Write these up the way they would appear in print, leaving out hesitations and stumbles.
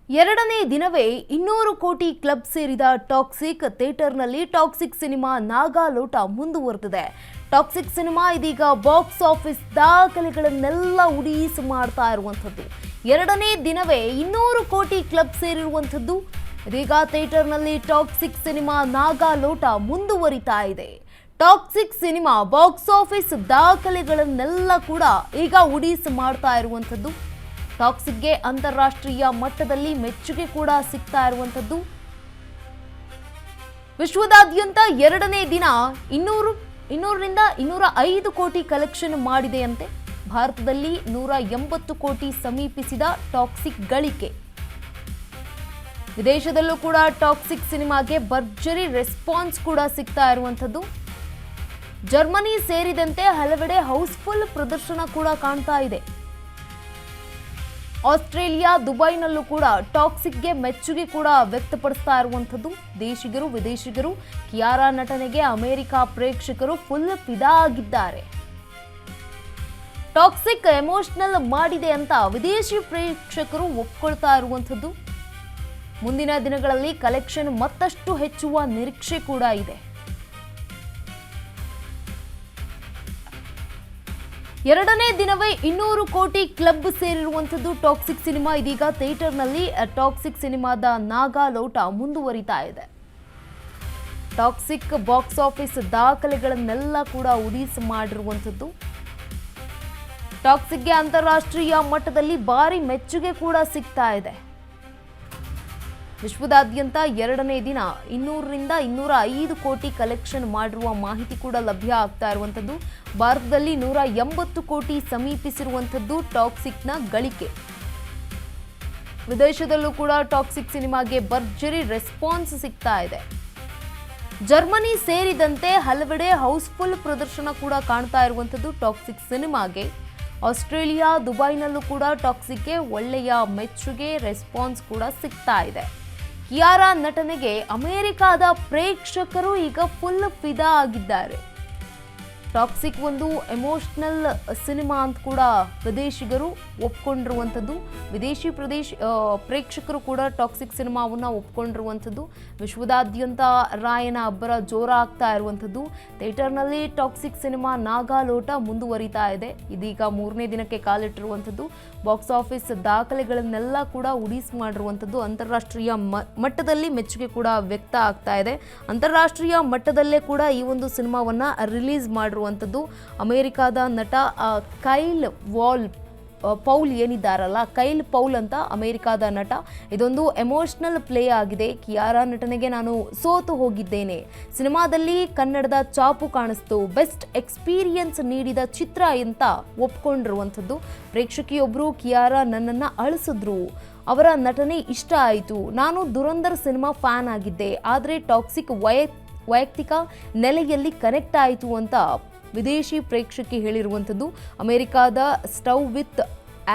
ಎರಡನೇ ದಿನವೇ 200 ಕೋಟಿ ಕ್ಲಬ್ ಸೇರಿದ ಟಾಕ್ಸಿಕ್ ಥಿಯೇಟರ್ನಲ್ಲಿ ಟಾಕ್ಸಿಕ್ ಸಿನಿಮಾ ನಾಗಾಲೋಟ ಮುಂದುವರೆದಿದೆ. ಟಾಕ್ಸಿಕ್ ಸಿನಿಮಾ ಇದೀಗ ಬಾಕ್ಸ್ ಆಫೀಸ್ ದಾಖಲೆಗಳನ್ನೆಲ್ಲ ಉಡೀಸ್ ಮಾಡ್ತಾ ಇರುವಂಥದ್ದು. ಎರಡನೇ ದಿನವೇ 200 ಕೋಟಿ ಕ್ಲಬ್ ಸೇರಿರುವಂಥದ್ದು. ಇದೀಗ ಥಿಯೇಟರ್ನಲ್ಲಿ ಟಾಕ್ಸಿಕ್ ಸಿನಿಮಾ ನಾಗಾಲೋಟ ಮುಂದುವರಿತಾ ಇದೆ. ಟಾಕ್ಸಿಕ್ ಸಿನಿಮಾ ಬಾಕ್ಸ್ ಆಫೀಸ್ ದಾಖಲೆಗಳನ್ನೆಲ್ಲ ಕೂಡ ಈಗ ಉಡೀಸ್ ಮಾಡ್ತಾ ಇರುವಂಥದ್ದು. ಟಾಕ್ಸಿಕ್ಗೆ ಅಂತಾರಾಷ್ಟ್ರೀಯ ಮಟ್ಟದಲ್ಲಿ ಮೆಚ್ಚುಗೆ ಕೂಡ ಸಿಗ್ತಾ ಇರುವಂಥದ್ದು. ವಿಶ್ವದಾದ್ಯಂತ ಎರಡನೇ ದಿನ 200ರಿಂದ 205 ಕೋಟಿ ಕಲೆಕ್ಷನ್ ಮಾಡಿದೆಯಂತೆ. ಭಾರತದಲ್ಲಿ 180 ಕೋಟಿ ಸಮೀಪಿಸಿದ ಟಾಕ್ಸಿಕ್ ಗಳಿಕೆ. ವಿದೇಶದಲ್ಲೂ ಕೂಡ ಟಾಕ್ಸಿಕ್ ಸಿನಿಮಾಗೆ ಭರ್ಜರಿ ರೆಸ್ಪಾನ್ಸ್ ಕೂಡ ಸಿಗ್ತಾ ಇರುವಂಥದ್ದು. ಜರ್ಮನಿ ಸೇರಿದಂತೆ ಹಲವೆಡೆ ಹೌಸ್ಫುಲ್ ಪ್ರದರ್ಶನ ಕೂಡ ಕಾಣ್ತಾ ಇದೆ. ಆಸ್ಟ್ರೇಲಿಯಾ, ದುಬೈನಲ್ಲೂ ಕೂಡ ಟಾಕ್ಸಿಕ್ಗೆ ಮೆಚ್ಚುಗೆ ಕೂಡ ವ್ಯಕ್ತಪಡಿಸ್ತಾ ಇರುವಂಥದ್ದು. ದೇಶಿಗರು, ವಿದೇಶಿಗರು ಕಿಯಾರಾ ನಟನೆಗೆ ಅಮೆರಿಕ ಪ್ರೇಕ್ಷಕರು ಫುಲ್ ಫಿದಾ ಆಗಿದ್ದಾರೆ. ಟಾಕ್ಸಿಕ್ ಎಮೋಷನಲ್ ಮಾಡಿದೆ ಅಂತ ವಿದೇಶಿ ಪ್ರೇಕ್ಷಕರು ಒಪ್ಕೊಳ್ತಾ ಇರುವಂಥದ್ದು. ಮುಂದಿನ ದಿನಗಳಲ್ಲಿ ಕಲೆಕ್ಷನ್ ಮತ್ತಷ್ಟು ಹೆಚ್ಚುವ ನಿರೀಕ್ಷೆ ಕೂಡ ಇದೆ. ಎರಡನೇ ದಿನವೇ 200 ಕೋಟಿ ಕ್ಲಬ್ ಸೇರಿರುವಂಥದ್ದು ಟಾಕ್ಸಿಕ್ ಸಿನಿಮಾ. ಇದೀಗ ಥಿಯೇಟರ್ನಲ್ಲಿ ಟಾಕ್ಸಿಕ್ ಸಿನಿಮಾದ ನಾಗಾಲೋಟ ಮುಂದುವರಿತಾ ಇದೆ. ಟಾಕ್ಸಿಕ್ ಬಾಕ್ಸ್ ಆಫೀಸ್ ದಾಖಲೆಗಳನ್ನೆಲ್ಲ ಕೂಡ ಉಡೀಸ್ ಮಾಡಿರುವಂಥದ್ದು. ಟಾಕ್ಸಿಕ್ಗೆ ಅಂತಾರಾಷ್ಟ್ರೀಯ ಮಟ್ಟದಲ್ಲಿ ಭಾರಿ ಮೆಚ್ಚುಗೆ ಕೂಡ ಸಿಗ್ತಾ ಇದೆ. ವಿಶ್ವದಾದ್ಯಂತ ಎರಡನೇ ದಿನ 200ರಿಂದ 205 ಕೋಟಿ ಕಲೆಕ್ಷನ್ ಮಾಡಿರುವ ಮಾಹಿತಿ ಕೂಡ ಲಭ್ಯ ಆಗ್ತಾ ಇರುವಂಥದ್ದು. ಭಾರತದಲ್ಲಿ 180 ಕೋಟಿ ಸಮೀಪಿಸಿರುವಂಥದ್ದು ಟಾಕ್ಸಿಕ್ನ ಗಳಿಕೆ. ವಿದೇಶದಲ್ಲೂ ಕೂಡ ಟಾಕ್ಸಿಕ್ ಸಿನಿಮಾಗೆ ಭರ್ಜರಿ ರೆಸ್ಪಾನ್ಸ್ ಸಿಗ್ತಾ ಇದೆ. ಜರ್ಮನಿ ಸೇರಿದಂತೆ ಹಲವೆಡೆ ಹೌಸ್ಫುಲ್ ಪ್ರದರ್ಶನ ಕೂಡ ಕಾಣ್ತಾ ಇರುವಂಥದ್ದು ಟಾಕ್ಸಿಕ್ ಸಿನಿಮಾಗೆ. ಆಸ್ಟ್ರೇಲಿಯಾ, ದುಬೈನಲ್ಲೂ ಕೂಡ ಟಾಕ್ಸಿಕ್ಗೆ ಒಳ್ಳೆಯ ಮೆಚ್ಚುಗೆ ರೆಸ್ಪಾನ್ಸ್ ಕೂಡ ಸಿಗ್ತಾ ಇದೆ. ಕಿಯಾರಾ ನಟನೆಗೆ ಅಮೆರಿಕಾದ ಪ್ರೇಕ್ಷಕರು ಈಗ ಫುಲ್ ಫಿದಾ ಆಗಿದ್ದಾರೆ. ಟಾಕ್ಸಿಕ್ ಒಂದು ಎಮೋಷನಲ್ ಸಿನಿಮಾ ಅಂತ ಕೂಡ ವಿದೇಶಿಗರು ಒಪ್ಕೊಂಡಿರುವಂಥದ್ದು. ವಿದೇಶಿ ಪ್ರೇಕ್ಷಕರು ಕೂಡ ಟಾಕ್ಸಿಕ್ ಸಿನಿಮಾವನ್ನು ಒಪ್ಕೊಂಡಿರುವಂಥದ್ದು. ವಿಶ್ವದಾದ್ಯಂತ ರಾಯನ ಅಬ್ಬರ ಜೋರಾಗ್ತಾ ಇರುವಂಥದ್ದು. ಥಿಯೇಟರ್ನಲ್ಲಿ ಟಾಕ್ಸಿಕ್ ಸಿನಿಮಾ ನಾಗಾಲೋಟ ಮುಂದುವರಿತಾ ಇದೆ. ಇದೀಗ 3ನೇ ದಿನಕ್ಕೆ ಕಾಲಿಟ್ಟಿರುವಂಥದ್ದು. ಬಾಕ್ಸ್ ಆಫೀಸ್ ದಾಖಲೆಗಳನ್ನೆಲ್ಲ ಕೂಡ ಉಡೀಸ್ ಮಾಡಿರುವಂಥದ್ದು. ಅಂತಾರಾಷ್ಟ್ರೀಯ ಮಟ್ಟದಲ್ಲಿ ಮೆಚ್ಚುಗೆ ಕೂಡ ವ್ಯಕ್ತ ಆಗ್ತಾ ಇದೆ. ಅಂತಾರಾಷ್ಟ್ರೀಯ ಮಟ್ಟದಲ್ಲೇ ಕೂಡ ಈ ಒಂದು ಸಿನಿಮಾವನ್ನು ರಿಲೀಸ್ ಮಾಡಿರುವಂಥದ್ದು ಅಮೆರಿಕಾದ ನಟ ಕೈಲ್ ಪೌಲ್ ಏನಿದ್ದಾರಲ್ಲ, ಕೈಲ್ ಪೌಲ್ ಅಂತ ಅಮೆರಿಕಾದ ನಟ. ಇದೊಂದು ಎಮೋಷನಲ್ ಪ್ಲೇ ಆಗಿದೆ. ಕಿಯಾರಾ ನಟನೆಗೆ ನಾನು ಸೋತು ಹೋಗಿದ್ದೇನೆ, ಸಿನಿಮಾದಲ್ಲಿ ಕನ್ನಡದ ಚಾಪು ಕಾಣಿಸ್ತು, ಬೆಸ್ಟ್ ಎಕ್ಸ್ಪೀರಿಯನ್ಸ್ ನೀಡಿದ ಚಿತ್ರ ಅಂತ ಒಪ್ಕೊಂಡಿರುವಂಥದ್ದು. ಪ್ರೇಕ್ಷಕಿಯೊಬ್ಬರು ಕಿಯಾರಾ ನನ್ನನ್ನು ಅಳಿಸಿದ್ರು, ಅವರ ನಟನೆ ಇಷ್ಟ ಆಯಿತು, ನಾನು ದುರಂಧರ್ ಸಿನಿಮಾ ಫ್ಯಾನ್ ಆಗಿದ್ದೆ, ಆದರೆ ಟಾಕ್ಸಿಕ್ ವೈಯಕ್ತಿಕ ನೆಲೆಯಲ್ಲಿ ಕನೆಕ್ಟ್ ಆಯಿತು ಅಂತ ವಿದೇಶಿ ಪ್ರೇಕ್ಷಕಿ ಹೇಳಿರುವಂಥದ್ದು. ಅಮೆರಿಕಾದ ಸ್ಟವ್ ವಿತ್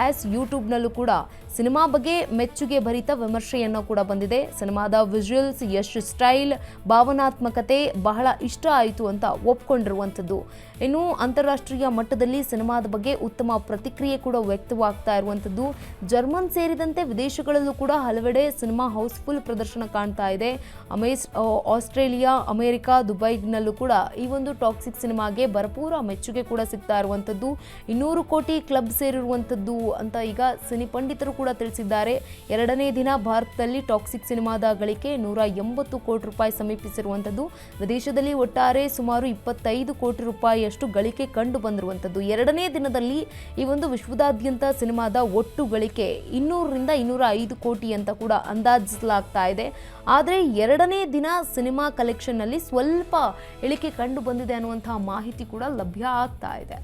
ಆಸ್ ಯೂಟ್ಯೂಬ್ನಲ್ಲೂ ಕೂಡ ಸಿನಿಮಾ ಬಗ್ಗೆ ಮೆಚ್ಚುಗೆ ಭರಿತ ವಿಮರ್ಶೆಯನ್ನು ಕೂಡ ಬಂದಿದೆ. ಸಿನಿಮಾದ ವಿಜುವಲ್ಸ್, ಯಶ್ ಸ್ಟೈಲ್, ಭಾವನಾತ್ಮಕತೆ ಬಹಳ ಇಷ್ಟ ಆಯಿತು ಅಂತ ಒಪ್ಕೊಂಡಿರುವಂಥದ್ದು. ಇನ್ನು ಅಂತಾರಾಷ್ಟ್ರೀಯ ಮಟ್ಟದಲ್ಲಿ ಸಿನಿಮಾದ ಬಗ್ಗೆ ಉತ್ತಮ ಪ್ರತಿಕ್ರಿಯೆ ಕೂಡ ವ್ಯಕ್ತವಾಗ್ತಾ ಇರುವಂಥದ್ದು. ಜರ್ಮನ್ ಸೇರಿದಂತೆ ವಿದೇಶಗಳಲ್ಲೂ ಕೂಡ ಹಲವೆಡೆ ಸಿನಿಮಾ ಹೌಸ್ಫುಲ್ ಪ್ರದರ್ಶನ ಕಾಣ್ತಾ ಇದೆ. ಆಸ್ಟ್ರೇಲಿಯಾ, ಅಮೆರಿಕ, ದುಬೈನಲ್ಲೂ ಕೂಡ ಈ ಒಂದು ಟಾಕ್ಸಿಕ್ ಸಿನಿಮಾಗೆ ಭರಪೂರ ಮೆಚ್ಚುಗೆ ಕೂಡ ಸಿಗ್ತಾ ಇರುವಂಥದ್ದು. 200 ಕೋಟಿ ಕ್ಲಬ್ ಸೇರಿರುವಂಥದ್ದು ಅಂತ ಈಗ ಸಿನಿ ಪಂಡಿತರು ಕೂಡ ತಿಳಿಸಿದ್ದಾರೆ. ಎರಡನೇ ದಿನ ಭಾರತದಲ್ಲಿ ಟಾಕ್ಸಿಕ್ ಸಿನಿಮಾದ ಗಳಿಕೆ 180 ಕೋಟಿ ರೂಪಾಯಿ ಸಮೀಪಿಸಿರುವಂಥದ್ದು. ವಿದೇಶದಲ್ಲಿ ಒಟ್ಟಾರೆ ಸುಮಾರು 25 ಕೋಟಿ ರೂಪಾಯಿಯಷ್ಟು ಗಳಿಕೆ ಕಂಡು ಬಂದಿರುವಂಥದ್ದು. ಎರಡನೇ ದಿನದಲ್ಲಿ ಈ ಒಂದು ವಿಶ್ವದಾದ್ಯಂತ ಸಿನಿಮಾದ ಒಟ್ಟು ಗಳಿಕೆ 200ರಿಂದ 205 ಕೋಟಿ ಅಂತ ಕೂಡ ಅಂದಾಜಿಸಲಾಗ್ತಾ ಇದೆ. ಆದರೆ ಎರಡನೇ ದಿನ ಸಿನಿಮಾ ಕಲೆಕ್ಷನ್ನಲ್ಲಿ ಸ್ವಲ್ಪ ಇಳಿಕೆ ಕಂಡು ಬಂದಿದೆ ಅನ್ನುವಂತಹ ಮಾಹಿತಿ ಕೂಡ ಲಭ್ಯ ಆಗ್ತಾ ಇದೆ.